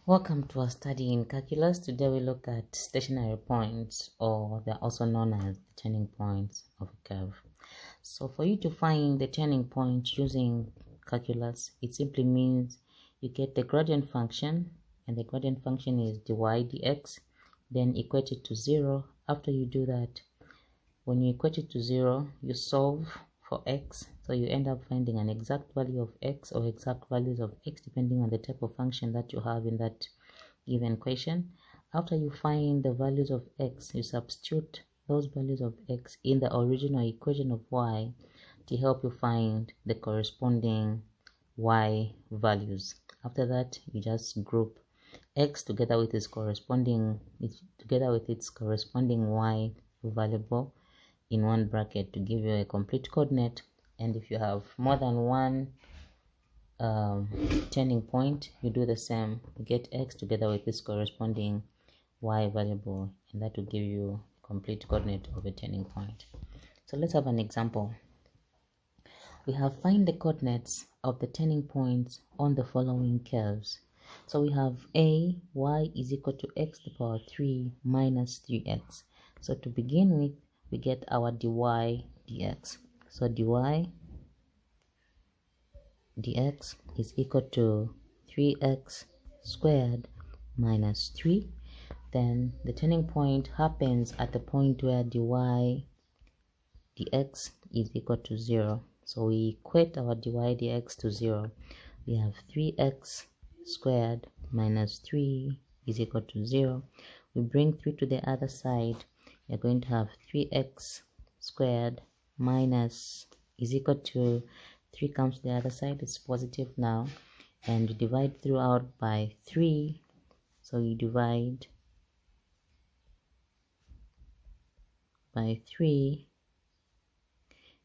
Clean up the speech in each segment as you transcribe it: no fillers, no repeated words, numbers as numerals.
Welcome to our study in calculus. Today we look at stationary points, or they're also known as the turning points of a curve. So for you to find the turning point using calculus, it simply means you get the gradient function, and the gradient function is dy dx, then equate it to 0. After you do that, when you equate it to 0, you solve for x, so you end up finding an exact value of x or exact values of x depending on the type of function that you have in that given equation. After you find the values of x, you substitute those values of x in the original equation of y to help you find the corresponding y values. After that, you just group x together with its corresponding y variable in one bracket to give you a complete coordinate. And if you have more than one turning point, you do the same. You get x together with its corresponding y variable, and that will give you a complete coordinate of a turning point. So let's have an example. We have find the coordinates of the turning points on the following curves. So we have y is equal to x to the power 3 minus 3x. So to begin with, we get our dy dx. So dy dx is equal to 3x squared minus 3. Then the turning point happens at the point where dy dx is equal to 0. So we equate our dy dx to 0. We have 3x squared minus 3 is equal to 0. We bring 3 to the other side. You're going to have 3x squared minus is equal to 3 comes to the other side, it's positive now, and you divide throughout by 3. So you divide by 3,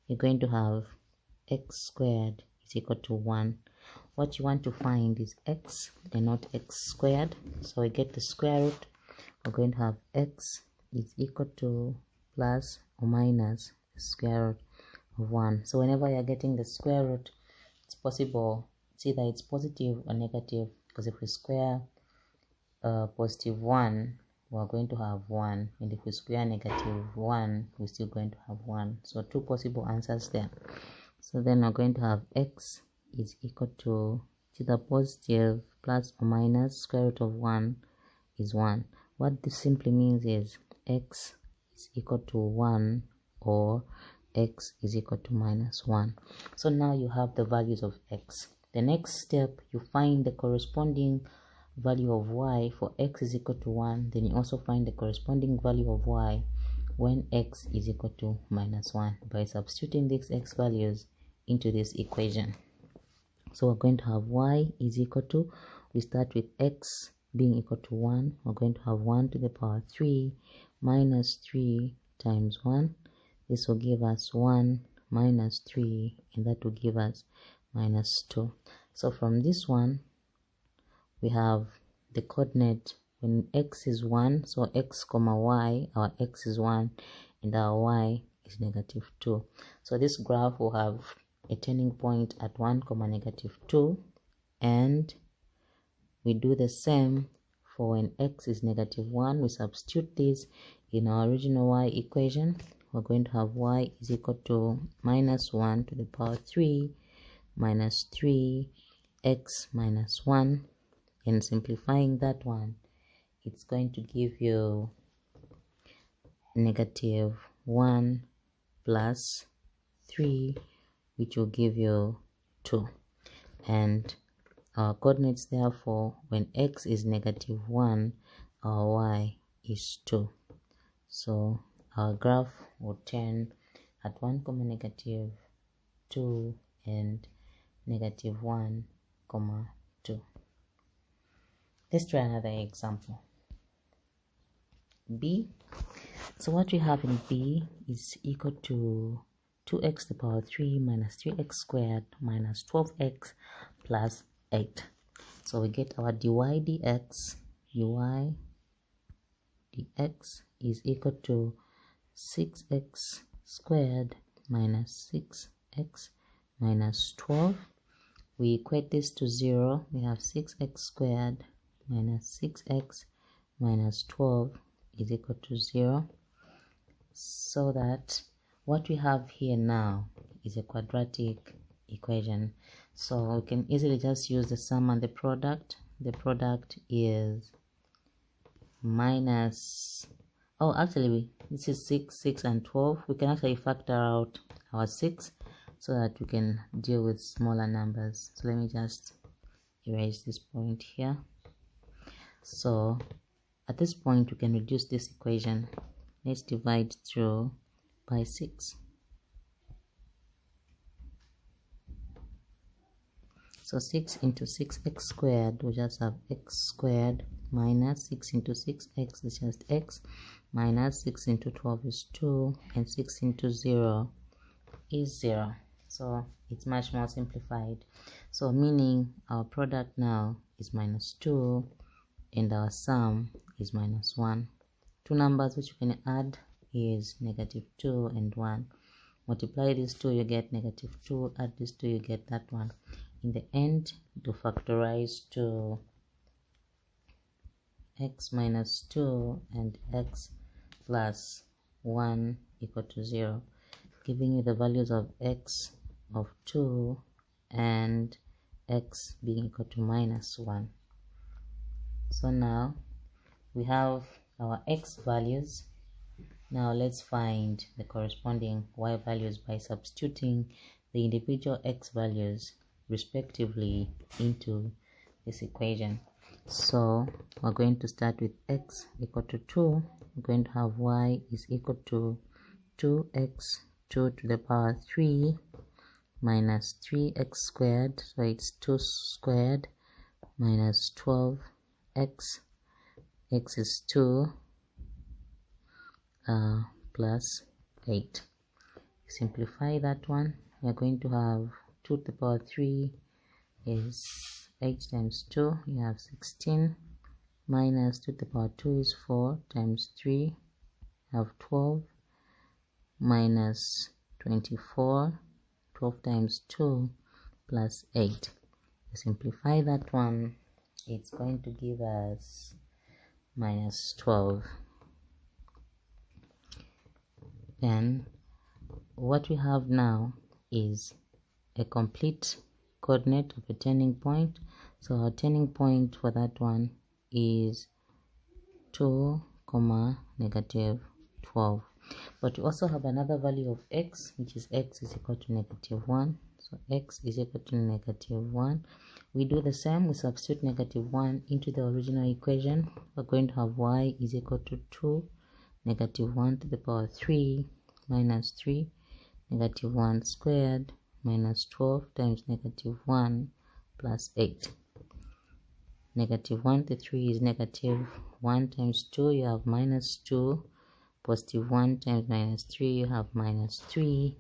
you're going to have x squared is equal to 1. What you want to find is x and not x squared, so we get the square root. We're going to have x is equal to plus or minus the square root of 1. So whenever you're getting the square root, it's possible, it's either it's positive or negative, because if we square positive 1, we're going to have 1, and if we square negative 1, we're still going to have 1. So two possible answers there. So then we're going to have x is equal to either positive plus or minus square root of 1 is 1. What this simply means is x is equal to 1 or x is equal to minus 1. So now you have the values of x. The next step, you find the corresponding value of y for x is equal to 1. Then you also find the corresponding value of y when x is equal to minus 1 by substituting these x values into this equation. So we're going to have y is equal to, we start with x being equal to 1. We're going to have 1 to the power 3 minus 3 times 1. This will give us 1 minus 3, and that will give us minus 2. So from this one, we have the coordinate when x is 1. So x comma y, our x is 1 and our y is negative 2. So this graph will have a turning point at 1 comma negative 2, and we do the same for when x is negative 1. We substitute this in our original y equation. We're going to have y is equal to minus 1 to the power 3 minus 3x minus 1, and simplifying that one, it's going to give you negative 1 plus 3, which will give you 2. And our coordinates, therefore, when x is negative 1, our y is 2. So our graph will turn at 1 comma negative 2 and negative 1 comma 2. Let's try another example. B. So what we have in B is equal to 2x to the power 3 minus 3x squared minus 12x plus 8. So we get our dy dx. dy dx is equal to 6x squared minus 6x minus 12. We equate this to 0. We have 6x squared minus 6x minus 12 is equal to 0, so that what we have here now is a quadratic equation. So we can easily just use the sum and the product. The product is minus, oh actually this is 6 and 12. We can actually factor out our 6 so that we can deal with smaller numbers. So let me just erase this point here. So at this point we can reduce this equation. Let's divide through by 6. So 6 into 6x squared, we just have x squared minus 6 into 6x is just x, minus 6 into 12 is 2, and 6 into 0 is 0. So it's much more simplified. So meaning our product now is minus 2 and our sum is minus 1. Two numbers which you can add is negative 2 and 1. Multiply these two, you get negative 2. Add these two, you get that one. In the end, to factorize to x minus 2 and x plus 1 equal to 0, giving you the values of x of 2 and x being equal to minus 1. So now we have our x values. Now let's find the corresponding y values by substituting the individual x values respectively into this equation. So we're going to start with x equal to 2. We're going to have y is equal to 2x 2 to the power 3 minus 3x squared, so it's 2 squared minus 12x, x is 2 plus 8. Simplify that one. We are going to have 2 to the power 3 is 8 times 2, you have 16, minus 2 to the power 2 is 4 times 3, you have 12, minus 24, 12 times 2 plus 8. To simplify that one, it's going to give us minus 12. Then what we have now is a complete coordinate of a turning point. So our turning point for that one is 2, negative 12. But we also have another value of x, which is x is equal to negative 1. So x is equal to negative 1. We do the same. We substitute negative 1 into the original equation. We're going to have y is equal to 2 negative 1 to the power 3 minus 3 negative 1 squared minus 12 times negative 1 plus 8. Negative 1 to 3 is negative 1 times 2, you have minus 2. Positive 1 times minus 3, you have minus 3.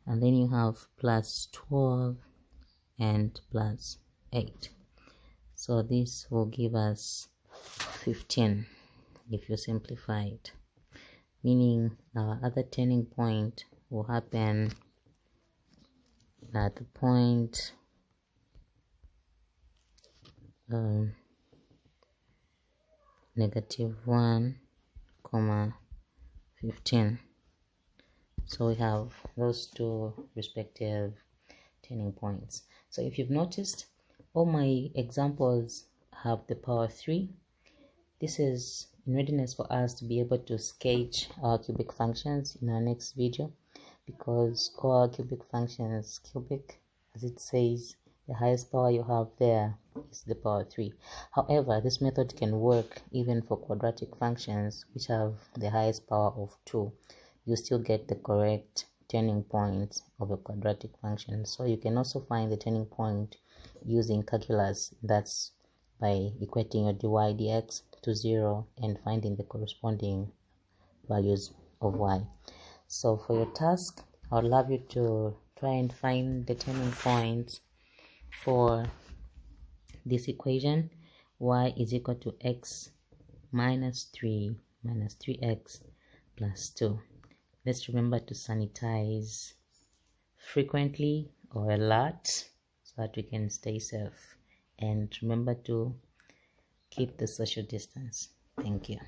And then you have plus 12 and plus 8. So this will give us 15 if you simplify it. Meaning our other turning point will happen at the point negative 1, 15. So we have those two respective turning points. So if you've noticed, all my examples have the power 3. This is in readiness for us to be able to sketch our cubic functions in our next video, because all our cubic functions, cubic as it says, the highest power you have there is the power 3. However, this method can work even for quadratic functions which have the highest power of 2. You still get the correct turning point of a quadratic function. So you can also find the turning point using calculus. That's by equating your dy dx to 0 and finding the corresponding values of y. So for your task, I would love you to try and find the turning points for this equation. Y is equal to x minus 3 minus 3x plus 2. Let's remember to sanitize frequently or a lot so that we can stay safe. And remember to keep the social distance. Thank you.